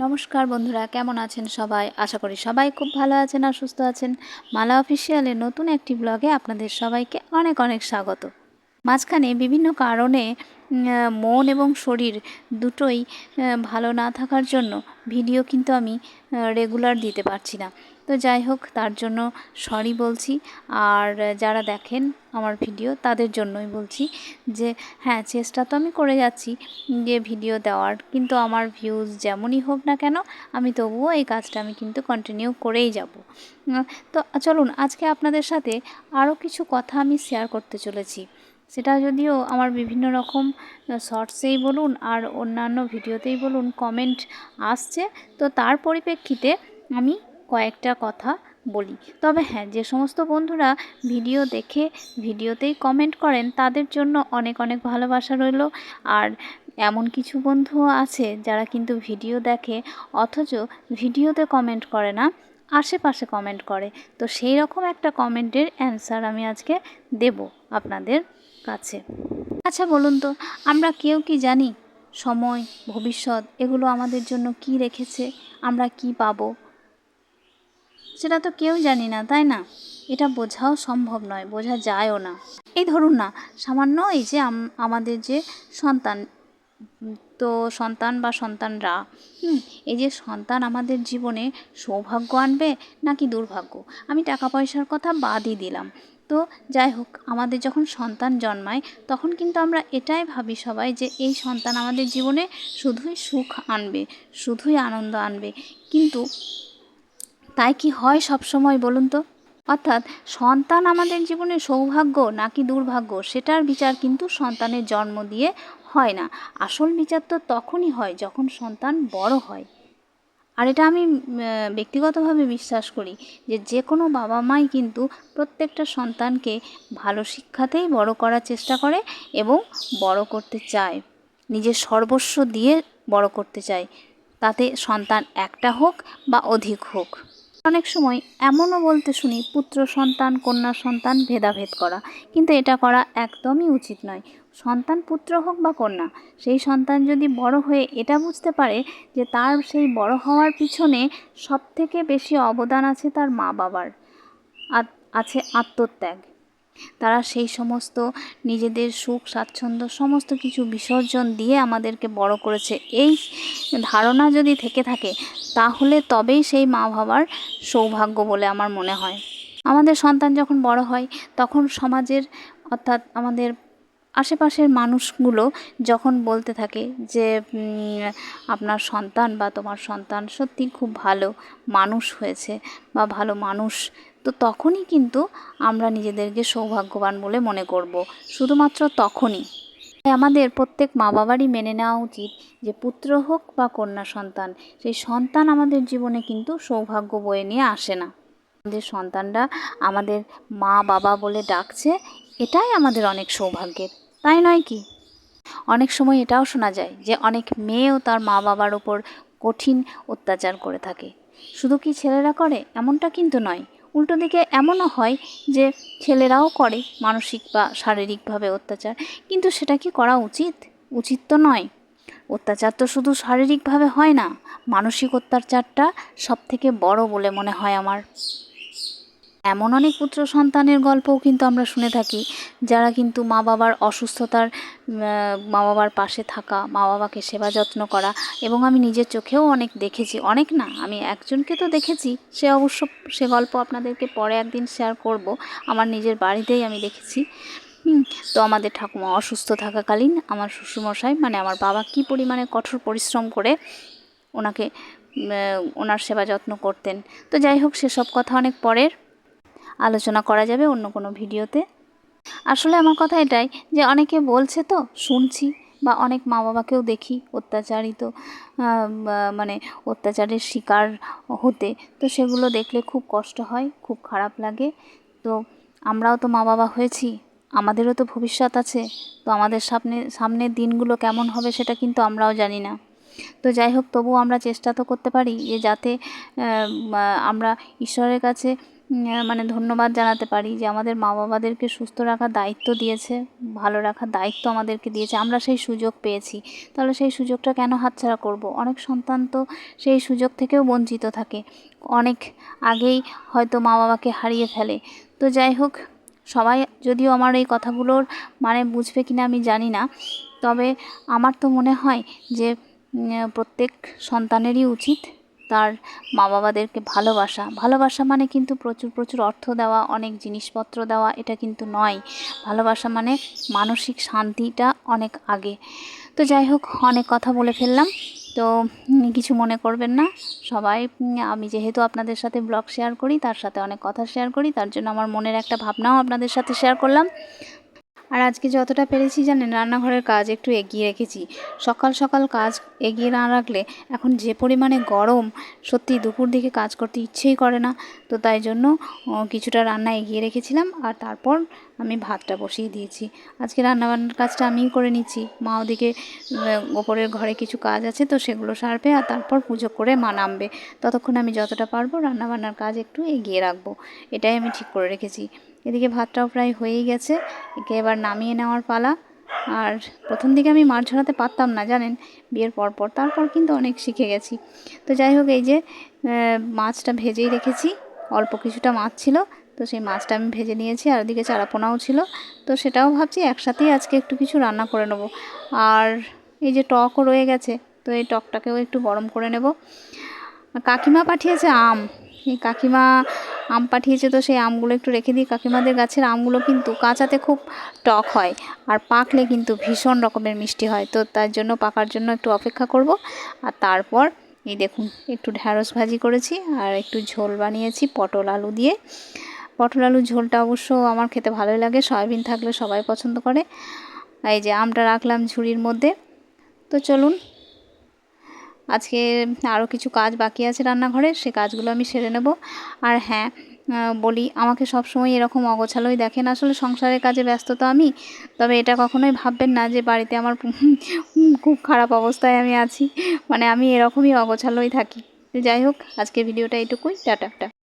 নমস্কার বন্ধুরা, কেমন আছেন সবাই? আশা করি সবাই খুব ভালো আছেন আর সুস্থ আছেন। মালা অফিসিয়ালের নতুন একটি ব্লগে আপনাদের সবাইকে অনেক অনেক স্বাগত। মাঝখানে বিভিন্ন কারণে মন এবং শরীর দুটোই ভালো না থাকার জন্য ভিডিও কিন্তু আমি রেগুলার দিতে পারছি না। তো যাই হোক, তার জন্য সরি বলছি। আর যারা দেখেন আমার ভিডিও তাদের জন্যই বলছি যে হ্যাঁ, চেষ্টা তো আমি করে যাচ্ছি যে ভিডিও দেওয়ার, কিন্তু আমার ভিউজ যেমনই হোক না কেন আমি তবুও এই কাজটা আমি কিন্তু কন্টিনিউ করেই যাব। তো চলুন, আজকে আপনাদের সাথে আরও কিছু কথা আমি শেয়ার করতে চলেছি। সেটা যদিও আমার বিভিন্ন রকম শর্টসেই বলুন আর অন্যান্য ভিডিওতেই বলুন কমেন্ট আসছে, তো তার পরিপ্রেক্ষিতে আমি কয়েকটা কথা বলি। তবে হ্যাঁ, যে সমস্ত বন্ধুরা ভিডিও দেখে ভিডিওতেই কমেন্ট করেন তাদের জন্য অনেক অনেক ভালোবাসা রইল। আর এমন কিছু বন্ধুও আছে যারা কিন্তু ভিডিও দেখে অথচ ভিডিওতে কমেন্ট করে না, আশেপাশে কমেন্ট করে। তো সেই রকম একটা কমেন্টের অ্যান্সার আমি আজকে দেব আপনাদের কাছে। আচ্ছা বলুন তো, আমরা কেউ কি জানি সময়, ভবিষ্যৎ এগুলো আমাদের জন্য কি রেখেছে, আমরা কি পাবো? সেটা তো কেউ জানি না, তাই না? এটা বোঝাও সম্ভব নয়, বোঝা যায়ও না। এই ধরুন না, সামান্য এই যে আমাদের যে সন্তান, তো সন্তান বা সন্তানরা, এই যে সন্তান আমাদের জীবনে সৌভাগ্য আনবে নাকি দুর্ভাগ্য, আমি টাকা পয়সার কথা বাদই দিলাম। তো যাই হোক, আমাদের যখন সন্তান জন্মায় তখন কিন্তু আমরা এটাই ভাবি সবাই যে এই সন্তান আমাদের জীবনে শুধুই সুখ আনবে, শুধুই আনন্দ আনবে। কিন্তু তাই কি হয় সব সময় বলুন তো? অর্থাৎ সন্তান আমাদের জীবনে সৌভাগ্য নাকি দুর্ভাগ্য সেটার বিচার কিন্তু সন্তানের জন্ম দিয়ে হয় না। আসল বিচার তো তখনই হয় যখন সন্তান বড় হয়। আর এটা আমি ব্যক্তিগতভাবে বিশ্বাস করি যে যে কোনো বাবা মাই কিন্তু প্রত্যেকটা সন্তানকে ভালো শিক্ষাতেই বড় করার চেষ্টা করে এবং বড় করতে চায়, নিজের সর্বস্ব দিয়ে বড় করতে চায়, তাতে সন্তান একটা হোক বা অধিক হোক। অনেক সময় এমনও বলতে শুনি পুত্র সন্তান কন্যা সন্তান ভেদাভেদ করা, কিন্তু এটা করা একদমই উচিত নয়। সন্তান পুত্র হোক বা কন্যা, সেই সন্তান যদি বড় হয়ে এটা বুঝতে পারে যে তার সেই বড় হওয়ার পিছনে সবথেকে বেশি অবদান আছে তার মা বাবার, আছে আত্মত্যাগ। তারা সেই সমস্ত নিজেদের সুখ স্বাচ্ছন্দ্য সমস্ত কিছু বিসর্জন দিয়ে আমাদেরকে বড় করেছে, এই ধারণা যদি থেকে থাকে তাহলে তবেই সেই মা বাবার সৌভাগ্য বলে আমার মনে হয়। আমাদের সন্তান যখন বড় হয় তখন সমাজের, অর্থাৎ আমাদের আশেপাশের মানুষগুলো যখন বলতে থাকে যে আপনার সন্তান বা তোমার সন্তান সত্যি খুব ভালো মানুষ হয়েছে বা ভালো মানুষ, তো তখনই কিন্তু আমরা নিজেদেরকে সৌভাগ্যবান বলে মনে করব, শুধুমাত্র তখনই। আমাদের প্রত্যেক মা বাবারই মেনে নেওয়া উচিত যে পুত্র হোক বা কন্যা সন্তান, সেই সন্তান আমাদের জীবনে কিন্তু সৌভাগ্য বয়ে নিয়ে আসে না। আমাদের সন্তানরা আমাদের মা বাবা বলে ডাকছে, এটাই আমাদের অনেক সৌভাগ্যের, তাই নয় কি? অনেক সময় এটাও শোনা যায় যে অনেক মেয়েও তার মা বাবার ওপর কঠিন অত্যাচার করে থাকে। শুধু কি ছেলেরা করে এমনটা কিন্তু নয়, উল্টো দিকে এমনও হয় যে ছেলেরাও করে মানসিক বা শারীরিকভাবে অত্যাচার। কিন্তু সেটা কি করা উচিত? উচিত তো নয়। অত্যাচার তো শুধু শারীরিকভাবে হয় না, মানসিক অত্যাচারটা সবথেকে বড় বলে মনে হয় আমার। এমন অনেক পুত্র সন্তানের গল্পও কিন্তু আমরা শুনে থাকি যারা কিন্তু মা বাবার অসুস্থতার, মা বাবার পাশে থাকা, মা বাবাকে সেবা যত্ন করা, এবং আমি নিজের চোখেও অনেক দেখেছি, অনেক না আমি একজনকে তো দেখেছি, সে অবশ্য সে গল্প আপনাদেরকে পরে একদিন শেয়ার করব। আমার নিজের বাড়িতেই আমি দেখেছি। তো আমাদের ঠাকুমা অসুস্থ থাকাকালীন আমার শ্বশুরমশাই, মানে আমার বাবা, কী পরিমাণে কঠোর পরিশ্রম করে ওনাকে ওনার সেবা যত্ন করতেন। তো যাই হোক, সেসব কথা অনেক পরের আলোচনা করা যাবে অন্য কোনো ভিডিওতে। আসলে আমার কথা এটাই যে অনেকে বলছে, তো শুনছি, বা অনেক মা বাবাকেও দেখি অত্যাচারিত, মানে অত্যাচারের শিকার হতে। তো সেগুলো দেখলে খুব কষ্ট হয়, খুব খারাপ লাগে। তো আমরাও তো মা বাবা হয়েছি, আমাদেরও তো ভবিষ্যৎ আছে। তো আমাদের সামনের দিনগুলো কেমন হবে সেটা কিন্তু আমরাও জানি না। তো যাই হোক, তবুও আমরা চেষ্টা তো করতে পারি যে যাতে আমরা ঈশ্বরের কাছে মানে ধন্যবাদ জানাতে পারি যে আমাদের মা বাবাদেরকে সুস্থ রাখার দায়িত্ব দিয়েছে, ভালো রাখার দায়িত্ব আমাদেরকে দিয়েছে, আমরা সেই সুযোগ পেয়েছি। তাহলে সেই সুযোগটা কেন হাতছাড়া করব? অনেক সন্তান তো সেই সুযোগ থেকেও বঞ্চিত থাকে, অনেক আগেই হয়তো মা বাবাকে হারিয়ে ফেলে। তো যাই হোক, সবাই যদিও আমার এই কথাগুলোর মানে বুঝবে কিনা আমি জানি না, তবে আমার তো মনে হয় যে প্রত্যেক সন্তানেরই উচিত তার মা বাবাদেরকে ভালোবাসা মানে কিন্তু প্রচুর প্রচুর অর্থ দেওয়া, অনেক জিনিসপত্র দেওয়া, এটা কিন্তু নয়। ভালোবাসা মানে মানসিক শান্তিটা অনেক আগে। তো যাই হোক, অনেক কথা বলে ফেললাম, তো কিছু মনে করবেন না সবাই। আমি যেহেতু আপনাদের সাথে ব্লগ শেয়ার করি, তার সাথে অনেক কথা শেয়ার করি, তার জন্য আমার মনের একটা ভাবনাও আপনাদের সাথে শেয়ার করলাম। আর আজকে যতটা পেরেছি জানেন, রান্নাঘরের কাজ একটু এগিয়ে রেখেছি। সকাল সকাল কাজ এগিয়ে না রাখলে এখন যে পরিমাণে গরম, সত্যি দুপুর দিকে কাজ করতে ইচ্ছেই করে না। তো তাই জন্য কিছুটা রান্না এগিয়ে রেখেছিলাম, আর তারপর আমি ভাতটা বসিয়ে দিয়েছি। আজকে রান্নাবান্নার কাজটা আমিই করে নিচ্ছি। মা ওদিকে ওপরের ঘরে কিছু কাজ আছে, তো সেগুলো সারবে, আর তারপর পুজো করে মা নামবে। ততক্ষণ আমি যতটা পারবো রান্নাবান্নার কাজ একটু এগিয়ে রাখবো, এটাই আমি ঠিক করে রেখেছি। এদিকে ভাতটাও প্রায় হয়েই গেছে, একে এবার নামিয়ে নেওয়ার পালা। আর প্রথম দিকে আমি মাছ ঝরাতে পারতাম না জানেন, বিয়ের পরপর, তারপর কিন্তু অনেক শিখে গেছি। তো যাই হোক, এই যে মাছটা ভেজেই রেখেছি, অল্প কিছুটা মাছ ছিল, তো সেই মাছটা আমি ভেজে নিয়েছি। আর ওদিকে চারাপোনাও ছিল, তো সেটাও ভাবছি একসাথেই আজকে একটু কিছু রান্না করে নেব। আর এই যে টকও রয়ে গেছে, তো এই টকটাকেও একটু গরম করে নেব। কাকিমা পাঠিয়েছে আম, এই কাকিমা আম পাঠিয়েছে, তো সেই আমগুলো একটু রেখে দিই। কাকিমাদের গাছের আমগুলো কিন্তু কাঁচাতে খুব টক হয়, আর পাকলে কিন্তু ভীষণ রকমের মিষ্টি হয়। তো তার জন্য পাকার জন্য একটু অপেক্ষা করব। আর তারপর এই দেখুন, একটু ঢ্যাঁড়স ভাজি করেছি, আর একটু ঝোল বানিয়েছি পটল আলু দিয়ে। পটল আলুর ঝোলটা অবশ্য আমার খেতে ভালোই লাগে, সয়াবিন থাকলে সবাই পছন্দ করে। এই যে আমটা রাখলাম ঝুড়ির মধ্যে। তো চলুন, আজকে আরও কিছু কাজ বাকি আছে রান্নাঘরে, সে কাজগুলো আমি সেরে নেব। আর হ্যাঁ, বলি, আমাকে সবসময় এরকম অগোছালোই দেখেন, আসলে সংসারের কাজে ব্যস্ত তো আমি। তবে এটা কখনোই ভাববেন না যে বাড়িতে আমার খুব খারাপ অবস্থায় আমি আছি, মানে আমি এরকমই অগোছালোই থাকি। যাই হোক, আজকে ভিডিওটা এইটুকুই, টাটা।